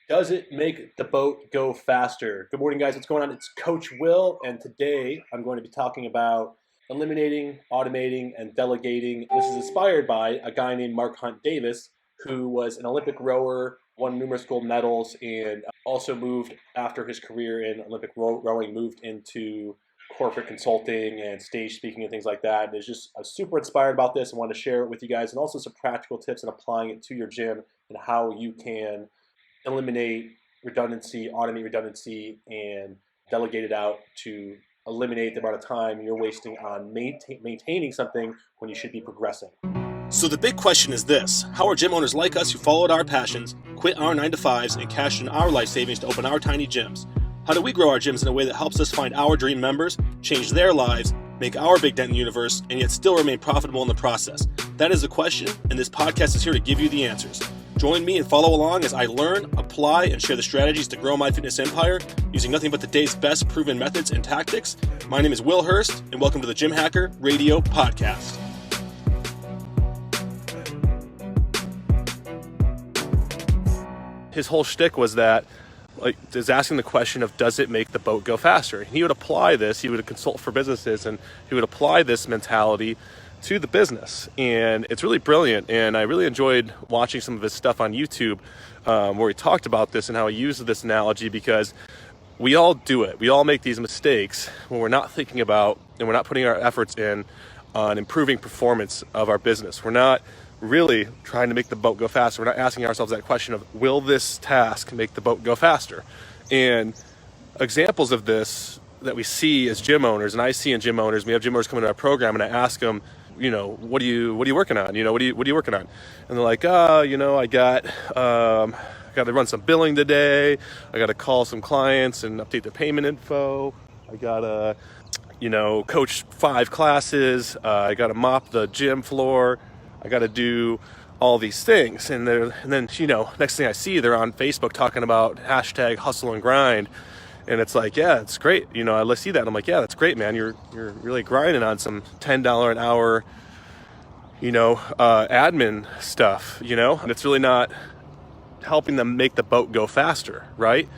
Does it make the boat go faster? Good morning, guys. What's going on? It's Coach Will, and today I'm going to be talking about eliminating, automating, and delegating. This is inspired by a guy named Mark Hunt Davis, who was an Olympic rower, won numerous gold medals, and also moved after his career in Olympic rowing, moved into corporate consulting and stage speaking and things like that. And I was super inspired about this and wanted to share it with you guys, and also some practical tips and applying it to your gym and how you can eliminate redundancy, automate redundancy, and delegate it out to eliminate the amount of time you're wasting on maintaining something when you should be progressing. So the big question is this: how are gym owners like us who followed our passions, quit our 9-to-5s, and cashed in our life savings to open our tiny gyms? How do we grow our gyms in a way that helps us find our dream members, change their lives, make our big dent in the universe, and yet still remain profitable in the process? That is the question, and this podcast is here to give you the answers. Join me and follow along as I learn, apply, and share the strategies to grow my fitness empire using nothing but today's best proven methods and tactics. My name is Will Hurst, and welcome to the Gym Hacker Radio Podcast. His whole shtick was that, is asking the question of, does it make the boat go faster? And he would apply this, he would consult for businesses, and he would apply this mentality to the business. And it's really brilliant, and I really enjoyed watching some of his stuff on YouTube where he talked about this and how he used this analogy, because we all do it. We all make these mistakes when we're not thinking about and we're not putting our efforts in on improving performance of our business. We're not really trying to make the boat go faster. We're not asking ourselves that question of, will this task make the boat go faster? And examples of this that we see as gym owners, and I see in gym owners, we have gym owners come into our program, and I ask them, what are you working on? What are you working on? And they're like, I got to run some billing today. I got to call some clients and update their payment info. I got to, coach 5 classes. I got to mop the gym floor. I got to do all these things. And then, next thing I see, they're on Facebook talking about hashtag hustle and grind. And it's like, yeah, it's great. I see that. And I'm like, yeah, that's great, man. You're really grinding on some $10 an hour, admin stuff, and it's really not helping them make the boat go faster, right?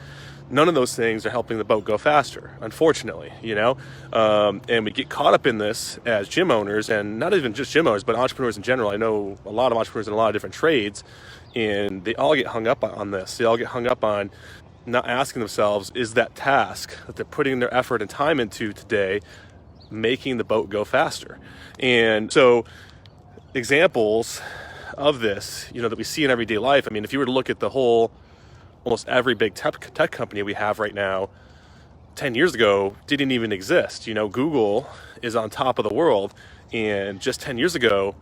None of those things are helping the boat go faster, unfortunately, and we get caught up in this as gym owners, and not even just gym owners, but entrepreneurs in general. I know a lot of entrepreneurs in a lot of different trades, and they all get hung up on this. They all get hung up on not asking themselves, is that task that they're putting their effort and time into today making the boat go faster? And so examples of this, that we see in everyday life. I mean, if you were to look at almost every big tech company we have right now, 10 years ago didn't even exist. Google is on top of the world, and just 10 years ago,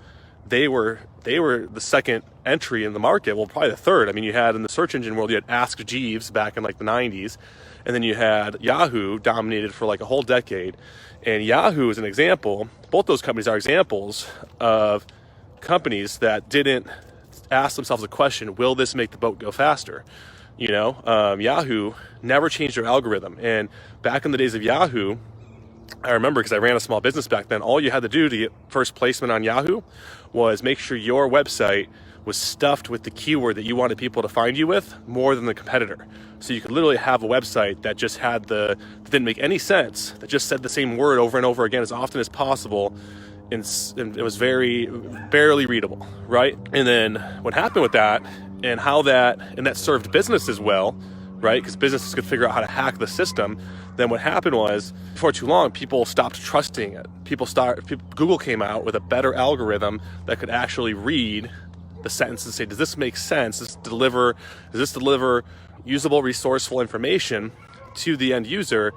they were the second entry in the market. Well, probably the third. I mean, you had in the search engine world, you had Ask Jeeves back in the 90s, and then you had Yahoo dominated for a whole decade. And Yahoo is an example. Both those companies are examples of companies that didn't ask themselves the question, will this make the boat go faster? Yahoo never changed their algorithm. And back in the days of Yahoo, I remember, because I ran a small business back then, all you had to do to get first placement on Yahoo was make sure your website was stuffed with the keyword that you wanted people to find you with more than the competitor. So you could literally have a website that just that didn't make any sense, that just said the same word over and over again as often as possible, and it was very barely readable, right? And then what happened with that, and that served businesses well, right? Because businesses could figure out how to hack the system. Then what happened was, before too long, people stopped trusting it. Google came out with a better algorithm that could actually read the sentence and say, does this make sense? Does this deliver usable, resourceful information to the end user?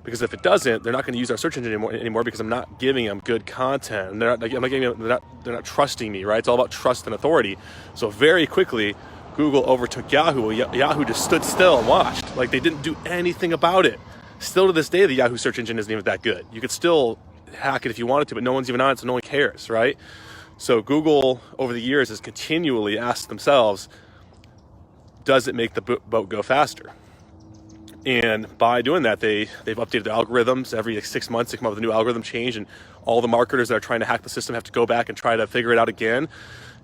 Because if it doesn't, they're not going to use our search engine anymore, because I'm not giving them good content. And they're not trusting me, right? It's all about trust and authority. So very quickly, Google overtook Yahoo. Yahoo just stood still and watched. They didn't do anything about it. Still to this day, the Yahoo search engine isn't even that good. You could still hack it if you wanted to, but no one's even on it, so no one cares, right? So Google, over the years, has continually asked themselves, does it make the boat go faster? And by doing that, they've updated their algorithms. Every 6 months, they come up with a new algorithm change, and all the marketers that are trying to hack the system have to go back and try to figure it out again.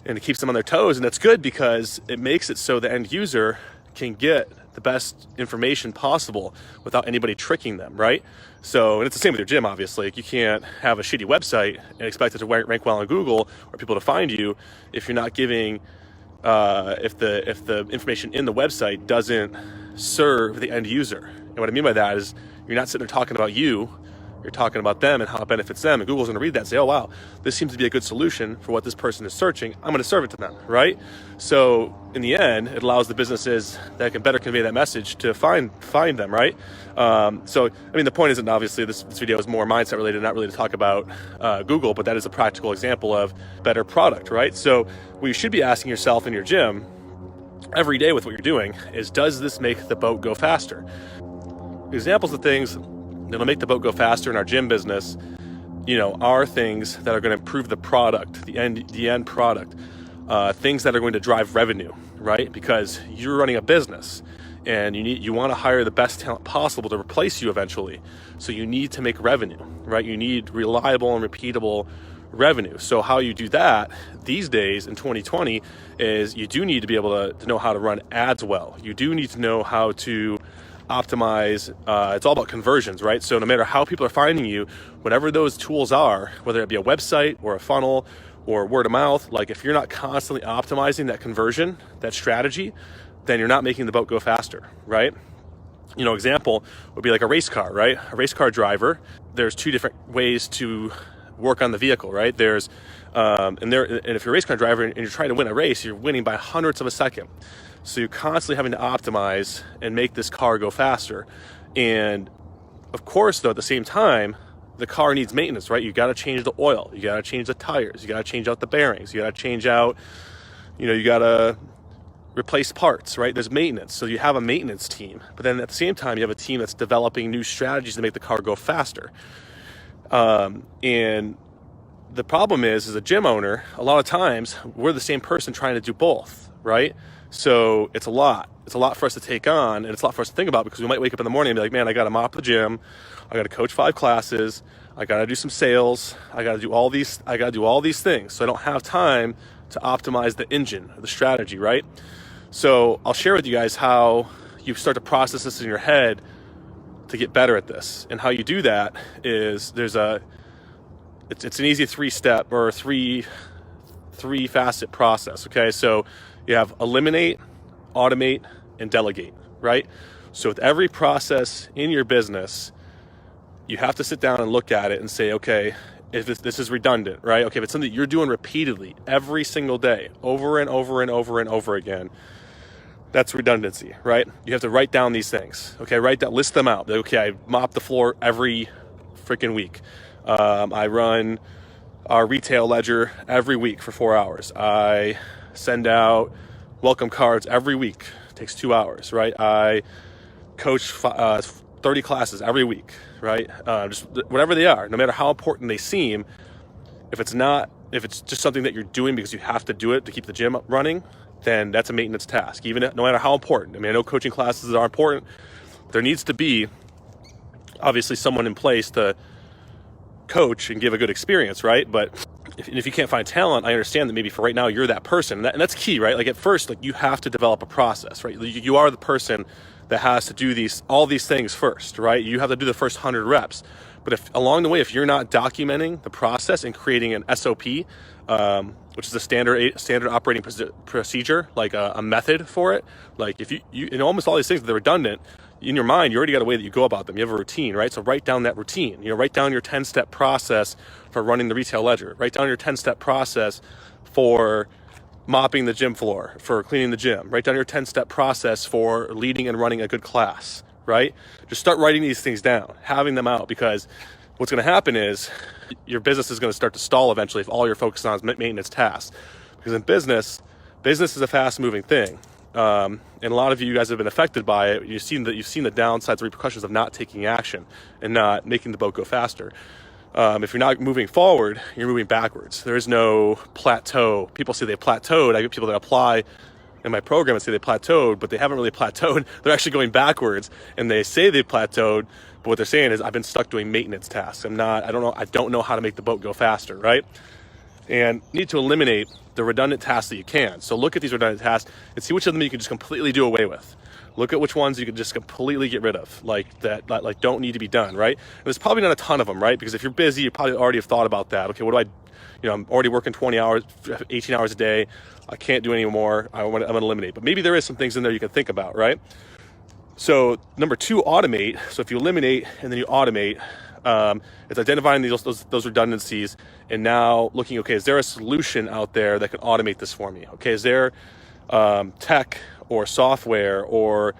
And it keeps them on their toes, and that's good, because it makes it so the end user can get the best information possible without anybody tricking them, right? So, and it's the same with your gym, obviously. Like, you can't have a shitty website and expect it to rank well on Google or people to find you if you're not giving, if the information in the website doesn't serve the end user. And what I mean by that is you're not sitting there talking about you. You're talking about them and how it benefits them. And Google's going to read that and say, oh, wow, this seems to be a good solution for what this person is searching. I'm going to serve it to them, right? So in the end, it allows the businesses that can better convey that message to find them, right? So, I mean, the point isn't, obviously, this video is more mindset related, not really to talk about Google, but that is a practical example of better product, right? So what you should be asking yourself in your gym every day with what you're doing is, does this make the boat go faster? Examples of things that'll make the boat go faster in our gym business, are things that are going to improve the product, the end product, things that are going to drive revenue, right? Because you're running a business and you want to hire the best talent possible to replace you eventually. So you need to make revenue, right? You need reliable and repeatable revenue. So how you do that these days in 2020 is you do need to be able to know how to run ads well. You do need to know how to optimize. It's all about conversions, right? So no matter how people are finding you, whatever those tools are, whether it be a website or a funnel or word of mouth, like if you're not constantly optimizing that conversion, that strategy, then you're not making the boat go faster, right? Example would be like a race car, right? A race car driver, there's two different ways to work on the vehicle, right? There's and if you're a race car driver and you're trying to win a race, you're winning by hundredths of a second. So you're constantly having to optimize and make this car go faster. And of course, though, at the same time, the car needs maintenance, right? You got to change the oil, you got to change the tires, you got to change out the bearings, you got to change out, you got to replace parts, right? There's maintenance. So you have a maintenance team, but then at the same time, you have a team that's developing new strategies to make the car go faster. And the problem is, as a gym owner, a lot of times we're the same person trying to do both, right? So it's a lot for us to take on, and it's a lot for us to think about, because we might wake up in the morning and be like, man, I got to mop the gym, I got to coach 5 classes, I got to do some sales, I got to do all these things. So I don't have time to optimize the engine, the strategy, right? So I'll share with you guys how you start to process this in your head to get better at this. And how you do that is it's an easy 3-step or three facet process. Okay. So you have eliminate, automate, and delegate, right? So with every process in your business, you have to sit down and look at it and say, okay, if this is redundant, right? Okay, if it's something that you're doing repeatedly every single day, over and over and over and over again, that's redundancy, right? You have to write down these things. Okay, list them out. Okay, I mop the floor every freaking week. I run our retail ledger every week for 4 hours. I send out welcome cards every week. It takes 2 hours, right? I coach 30 classes every week, right? Just whatever they are, no matter how important they seem, if it's just something that you're doing because you have to do it to keep the gym running, then that's a maintenance task, no matter how important. I mean, I know coaching classes are important. There needs to be, obviously, someone in place to coach and give a good experience, right? But if you can't find talent, I understand that maybe for right now you're that person, and that's key, right? Like at first, like you have to develop a process, right? You are the person that has to do all these things first, right? You have to do the first 100 reps. But if along the way, if you're not documenting the process and creating an SOP, which is a standard operating procedure, like a method for it, like if you almost all these things that are redundant, in your mind, you already got a way that you go about them. You have a routine, right? So write down that routine. Write down your 10-step process for running the retail ledger. Write down your 10-step process for mopping the gym floor, for cleaning the gym. Write down your 10-step process for leading and running a good class, right? Just start writing these things down, having them out, because what's going to happen is your business is going to start to stall eventually if all you're focused on is maintenance tasks. Because in business is a fast-moving thing. And a lot of you guys have been affected by it. You've seen the downsides, the repercussions of not taking action and not making the boat go faster. If you're not moving forward, you're moving backwards. There is no plateau. People say they plateaued. I get people that apply in my program and say they plateaued, but they haven't really plateaued. They're actually going backwards, and they say they plateaued, but what they're saying is, I've been stuck doing maintenance tasks. I don't know how to make the boat go faster, right? And you need to eliminate the redundant tasks that you can. So look at these redundant tasks and see which of them you can just completely do away with. Look at which ones you can just completely get rid of, like like don't need to be done, right? And there's probably not a ton of them, right? Because if you're busy, you probably already have thought about that. Okay, what do I'm already working 20 hours, 18 hours a day. I can't do any more. I'm going to eliminate. But maybe there is some things in there you can think about, right? So number 2, automate. So if you eliminate and then you automate, it's identifying those redundancies and now looking, okay, is there a solution out there that can automate this for me? Okay, is there tech or software or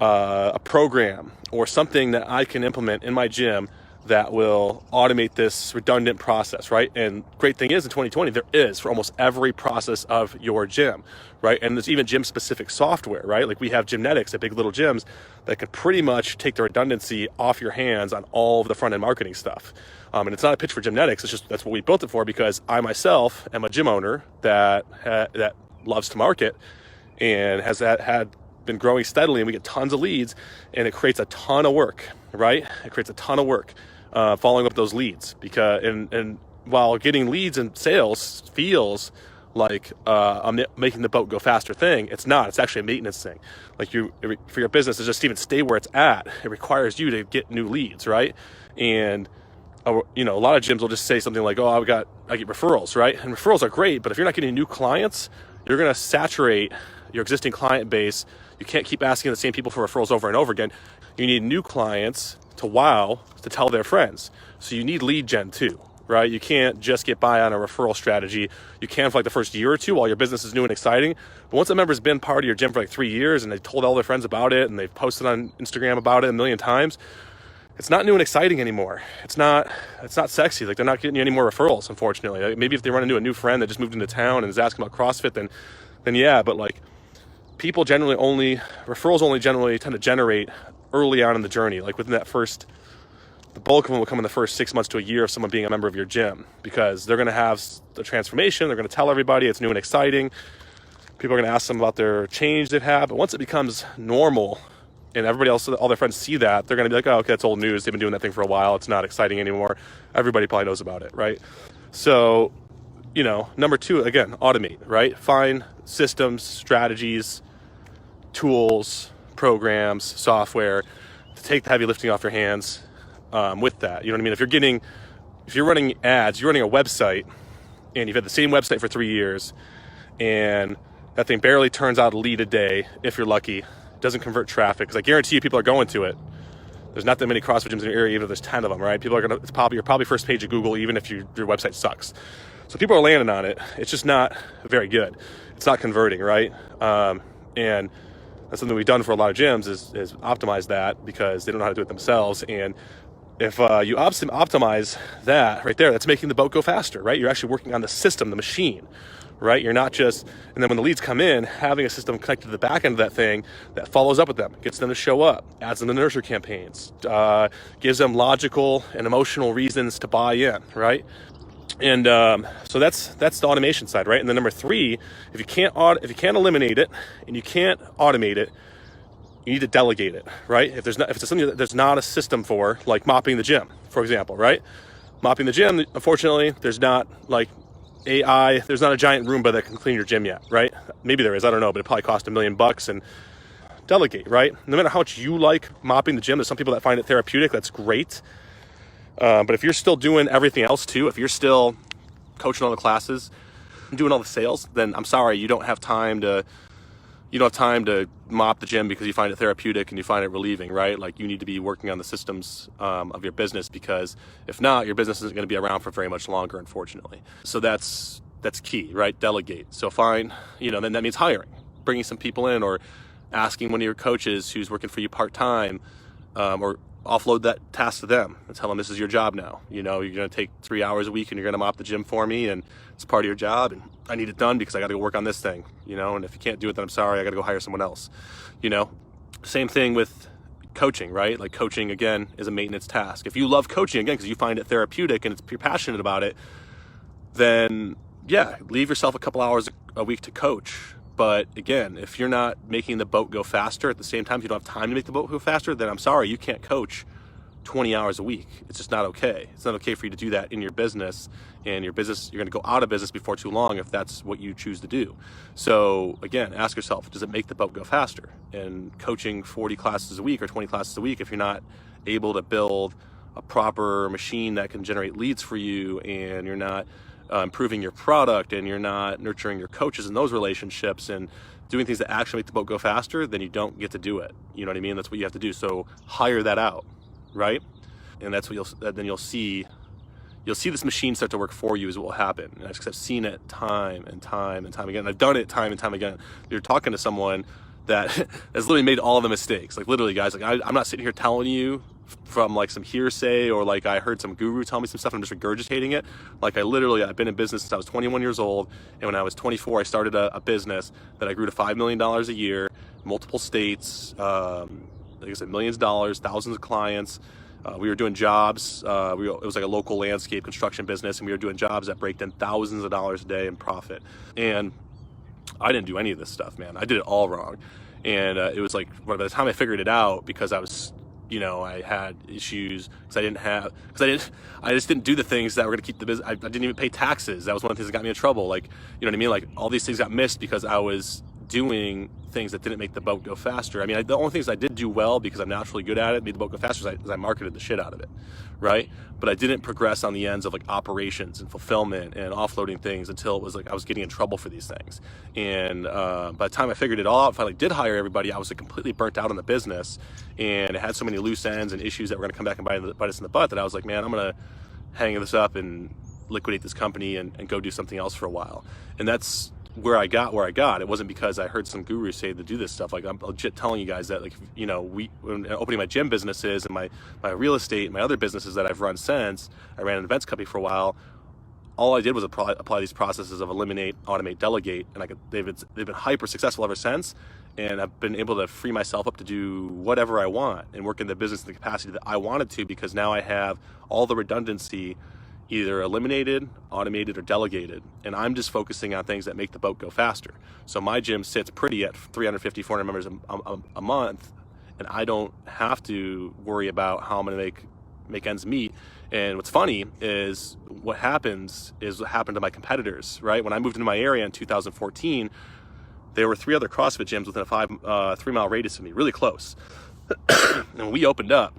a program or something that I can implement in my gym that will automate this redundant process, right? And great thing is in 2020, there is for almost every process of your gym, right? And there's even gym specific software, right? Like we have Gymnetics at Big Little Gyms that can pretty much take the redundancy off your hands on all of the front end marketing stuff. And it's not a pitch for Gymnetics. It's just, that's what we built it for, because I myself am a gym owner that loves to market and has been growing steadily, and we get tons of leads, and it creates a ton of work, right? It creates a ton of work following up those leads, because and while getting leads and sales feels like I'm making the boat go faster thing, it's not. It's actually a maintenance thing. Like for your business to just even stay where it's at, it requires you to get new leads, right? And a lot of gyms will just say something like, "Oh, I get referrals," right? And referrals are great, but if you're not getting new clients, you're going to saturate your existing client base. You can't keep asking the same people for referrals over and over again. You need new clients to tell their friends. So you need lead gen too, right? You can't just get by on a referral strategy. You can for like the first year or two while your business is new and exciting. But once a member's been part of your gym for like 3 years and they told all their friends about it and they've posted on Instagram about it a million times, it's not new and exciting anymore. It's not sexy. Like they're not getting you any more referrals, unfortunately. Like maybe if they run into a new friend that just moved into town and is asking about CrossFit, then yeah, but like referrals only generally tend to generate early on in the journey, like within the bulk of them will come in the first 6 months to a year of someone being a member of your gym, because they're going to have the transformation. They're going to tell everybody it's new and exciting. People are going to ask them about their change they've had. But once it becomes normal and everybody else, all their friends see that, they're going to be like, oh, okay, that's old news. They've been doing that thing for a while. It's not exciting anymore. Everybody probably knows about it, right? So, number 2, again, automate, right? Find systems, strategies, tools, programs, software to take the heavy lifting off your hands with that. You know what I mean? If you're running ads, you're running a website and you've had the same website for 3 years and that thing barely turns out a lead a day, if you're lucky, doesn't convert traffic, because I guarantee you people are going to it. There's not that many CrossFit gyms in your area, even if there's 10 of them, right? It's probably first page of Google, even if your website sucks. So people are landing on it. It's just not very good. It's not converting, right? And that's something we've done for a lot of gyms is optimize that, because they don't know how to do it themselves. And if you optimize that right there, that's making the boat go faster, right? You're actually working on the system, the machine, right? You're not just, and then when the leads come in, having a system connected to the back end of that thing that follows up with them, gets them to show up, adds them to nurture campaigns, gives them logical and emotional reasons to buy in, right? And so that's the automation side, right? And then number 3, if you can't eliminate it and you can't automate it, you need to delegate it, right? If it's something that there's not a system for, like mopping the gym, for example, right? Mopping the gym, unfortunately, there's not like AI. There's not a giant Roomba that can clean your gym yet, right? Maybe there is, I don't know, but it probably cost $1 million. And delegate, right? No matter how much you like mopping the gym, there's some people that find it therapeutic. That's great. But if you're still doing everything else too, if you're still coaching all the classes, doing all the sales, then I'm sorry, you don't have time to mop the gym because you find it therapeutic and you find it relieving, right? Like you need to be working on the systems of your business, because if not, your business isn't going to be around for very much longer, unfortunately. So that's key, right? Delegate. So fine, then that means hiring, bringing some people in, or asking one of your coaches who's working for you part-time, or offload that task to them and tell them this is your job now. You're going to take 3 hours a week and you're going to mop the gym for me, and it's part of your job, and I need it done because I got to go work on this thing, and if you can't do it, then I'm sorry, I got to go hire someone else. Same thing with coaching, right? Like coaching, again, is a maintenance task. If you love coaching, again, because you find it therapeutic and you're passionate about it, then yeah, leave yourself a couple hours a week to coach. But again, if you're not making the boat go faster at the same time, if you don't have time to make the boat go faster, then I'm sorry, you can't coach 20 hours a week. It's just not okay. It's not okay for you to do that in your business, and your business, you're going to go out of business before too long if that's what you choose to do. So again, ask yourself, does it make the boat go faster? And coaching 40 classes a week or 20 classes a week, if you're not able to build a proper machine that can generate leads for you, and you're not improving your product, and you're not nurturing your coaches in those relationships and doing things that actually make the boat go faster, then you don't get to do it. You know what I mean? That's what you have to do. So hire that out, right? And that's what you'll see this machine start to work for you is what will happen. And I've seen it time and time and time again. And I've done it time and time again. You're talking to someone that has literally made all the mistakes. Like literally, guys, like I'm not sitting here telling you from like some hearsay or like I heard some guru tell me some stuff and I'm just regurgitating it. Like I've been in business since I was 21 years old, and when I was 24 I started a business that I grew to $5 million a year, multiple states, like I said, millions of dollars, thousands of clients. We were doing jobs, it was like a local landscape construction business, and we were doing jobs that break in thousands of dollars a day in profit. And I didn't do any of this stuff, man. I did it all wrong. And it was like, by the time I figured it out, because I was, I had issues because I just didn't do the things that were going to keep the business. I didn't even pay taxes. That was one of the things that got me in trouble. Like, you know what I mean? Like all these things got missed because I was doing things that didn't make the boat go faster. I mean, the only things I did do well, because I'm naturally good at it, made the boat go faster, is I marketed the shit out of it, right? But I didn't progress on the ends of like operations and fulfillment and offloading things until it was like I was getting in trouble for these things. And by the time I figured it all out, finally did hire everybody, I was like completely burnt out on the business, and it had so many loose ends and issues that were going to come back and bite us in the butt that I was like, man, I'm going to hang this up and liquidate this company and go do something else for a while. And that's where I got. It wasn't because I heard some guru say to do this stuff. Like I'm legit telling you guys that, like, when opening my gym businesses and my real estate and my other businesses that I've run since, I ran an events company for a while. All I did was apply these processes of eliminate, automate, delegate, and they've been hyper successful ever since. And I've been able to free myself up to do whatever I want and work in the business in the capacity that I wanted to, because now I have all the redundancy either eliminated, automated, or delegated. And I'm just focusing on things that make the boat go faster. So my gym sits pretty at 350, 400 members a month, and I don't have to worry about how I'm going to make ends meet. And what's funny is what happened to my competitors, right? When I moved into my area in 2014, there were 3 other CrossFit gyms within a 3-mile radius of me, really close. And when we opened up,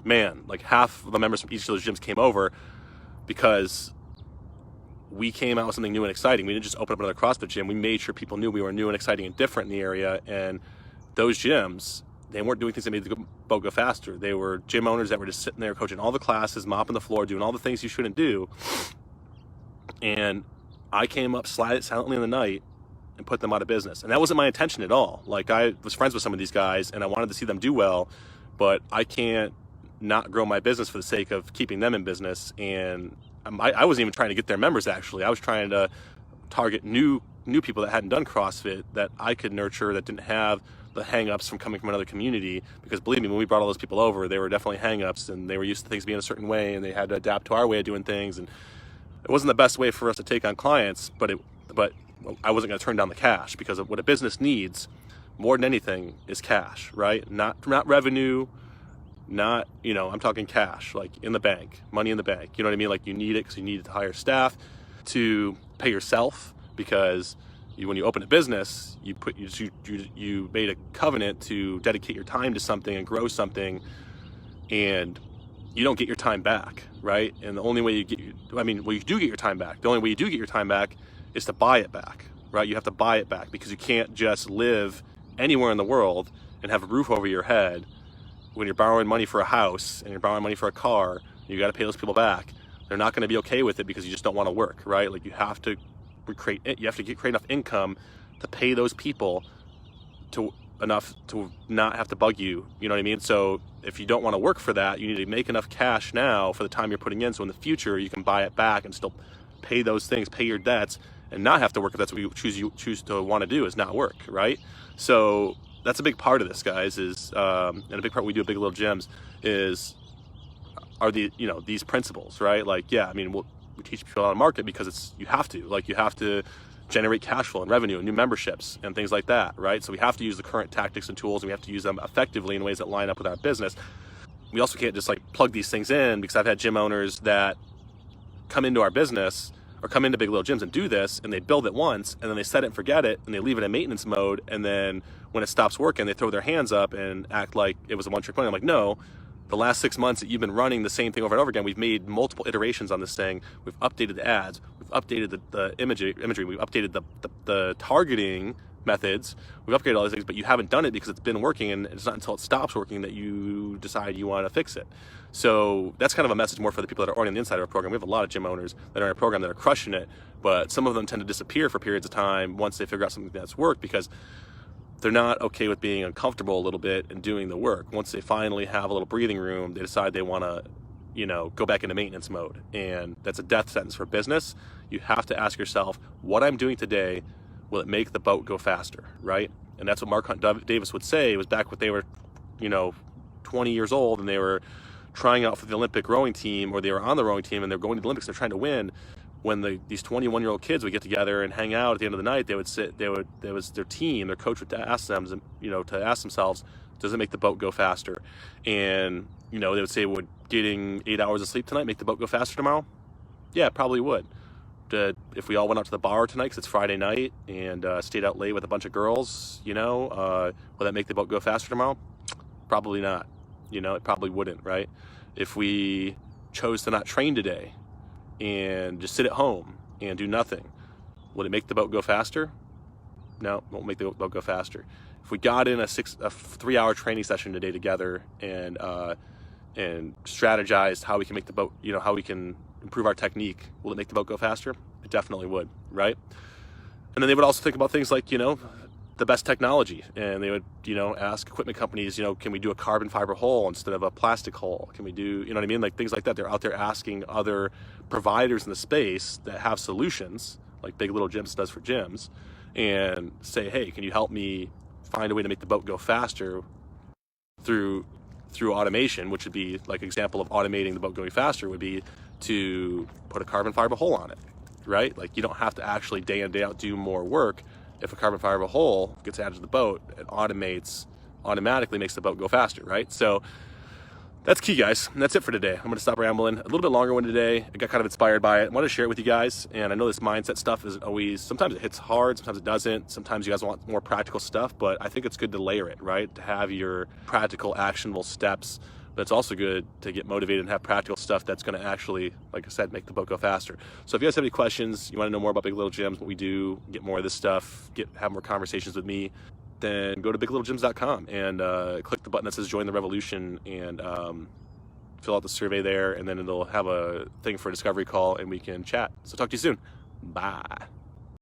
man, like half of the members from each of those gyms came over, because we came out with something new and exciting. We didn't just open up another CrossFit gym. We made sure people knew we were new and exciting and different in the area. And those gyms, they weren't doing things that made the boat go faster. They were gym owners that were just sitting there coaching all the classes, mopping the floor, doing all the things you shouldn't do. And I came up silently in the night and put them out of business. And that wasn't my intention at all. Like, I was friends with some of these guys and I wanted to see them do well, but I can't not grow my business for the sake of keeping them in business. And I wasn't even trying to get their members, actually. I was trying to target new people that hadn't done CrossFit, that I could nurture, that didn't have the hang-ups from coming from another community. Because believe me, when we brought all those people over, they were definitely hang-ups, and they were used to things being a certain way, and they had to adapt to our way of doing things. And it wasn't the best way for us to take on clients, but I wasn't going to turn down the cash, because what a business needs more than anything is cash, right? Not revenue, not, I'm talking cash, like in the bank, money in the bank. You know what I mean? Like, you need it because you need to hire staff, to pay yourself, because when you open a business, you made a covenant to dedicate your time to something and grow something, and you don't get your time back, right? And the only way you do get your time back. The only way you do get your time back is to buy it back, right? You have to buy it back, because you can't just live anywhere in the world and have a roof over your head when you're borrowing money for a house and you're borrowing money for a car. You got to pay those people back. They're not going to be okay with it, because you just don't want to work, right? Like, you have to create enough income to pay those people enough to not have to bug you. You know what I mean? So if you don't want to work for that, you need to make enough cash now for the time you're putting in, so in the future you can buy it back and still pay those things, pay your debts, and not have to work if that's what you choose to want to do, is not work, right? So that's a big part of this, guys, and a big part we do at Big Little Gyms are these principles, right? Like, yeah, I mean, we teach people how to market because you have to generate cash flow and revenue and new memberships and things like that, right? So we have to use the current tactics and tools, and we have to use them effectively in ways that line up with our business. we also can't just like plug these things in, because I've had gym owners that come into our business or come into Big Little Gyms and do this, and they build it once and then they set it and forget it, and they leave it in maintenance mode, and then when it stops working they throw their hands up and act like it was a one-trick pony. I'm like, no, the last 6 months that you've been running the same thing over and over again, we've made multiple iterations on this thing. We've updated the ads, we've updated the imagery, we've updated the targeting methods, we've upgraded all these things, but you haven't done it because it's been working, and it's not until it stops working that you decide you want to fix it. So that's kind of a message more for the people that are already on the inside of our program. We have a lot of gym owners that are in our program that are crushing it, but some of them tend to disappear for periods of time once they figure out something that's worked, because they're not okay with being uncomfortable a little bit and doing the work. Once they finally have a little breathing room, they decide they want to, go back into maintenance mode. And that's a death sentence for business. You have to ask yourself, what I'm doing today, will it make the boat go faster, right? And that's what Mark Hunt Davis would say. It was back when they were, 20 years old and they were trying out for the Olympic rowing team, or they were on the rowing team and they're going to the Olympics, they're trying to win. When these 21-year-old kids would get together and hang out at the end of the night, they would sit, there was their team, their coach would ask them, to ask themselves, does it make the boat go faster? And, they would say, would getting 8 hours of sleep tonight make the boat go faster tomorrow? Yeah, it probably would. If we all went out to the bar tonight, because it's Friday night, and stayed out late with a bunch of girls, will that make the boat go faster tomorrow? Probably not. It probably wouldn't, right? If we chose to not train today and just sit at home and do nothing, would it make the boat go faster? No, it won't make the boat go faster. If we got in a 3-hour training session today together and strategized how we can make the boat, how we can improve our technique, will it make the boat go faster? It definitely would, right? And then they would also think about things like, the best technology, and they would, ask equipment companies, can we do a carbon fiber hull instead of a plastic hull? Can we do, what I mean? Like things like that. They're out there asking other providers in the space that have solutions, like Big Little Gyms does for gyms, and say, hey, can you help me find a way to make the boat go faster through automation, which would be like example of automating the boat going faster would be to put a carbon fiber hull on it, right? Like you don't have to actually day in, day out do more work. If a carbon fiber hull gets added to the boat, it automatically makes the boat go faster, right? So that's key, guys. And that's it for today. I'm going to stop rambling. A little bit longer one today. I got kind of inspired by it. I want to share it with you guys. And I know this mindset stuff isn't always, sometimes it hits hard, sometimes it doesn't. Sometimes you guys want more practical stuff, but I think it's good to layer it, right? To have your practical, actionable steps. But it's also good to get motivated and have practical stuff that's going to actually, like I said, make the boat go faster. So if you guys have any questions, you want to know more about Big Little Gyms, what we do, get more of this stuff, have more conversations with me, then go to biglittlegyms.com and click the button that says join the revolution and fill out the survey there, and then it'll have a thing for a discovery call and we can chat. So talk to you soon. Bye.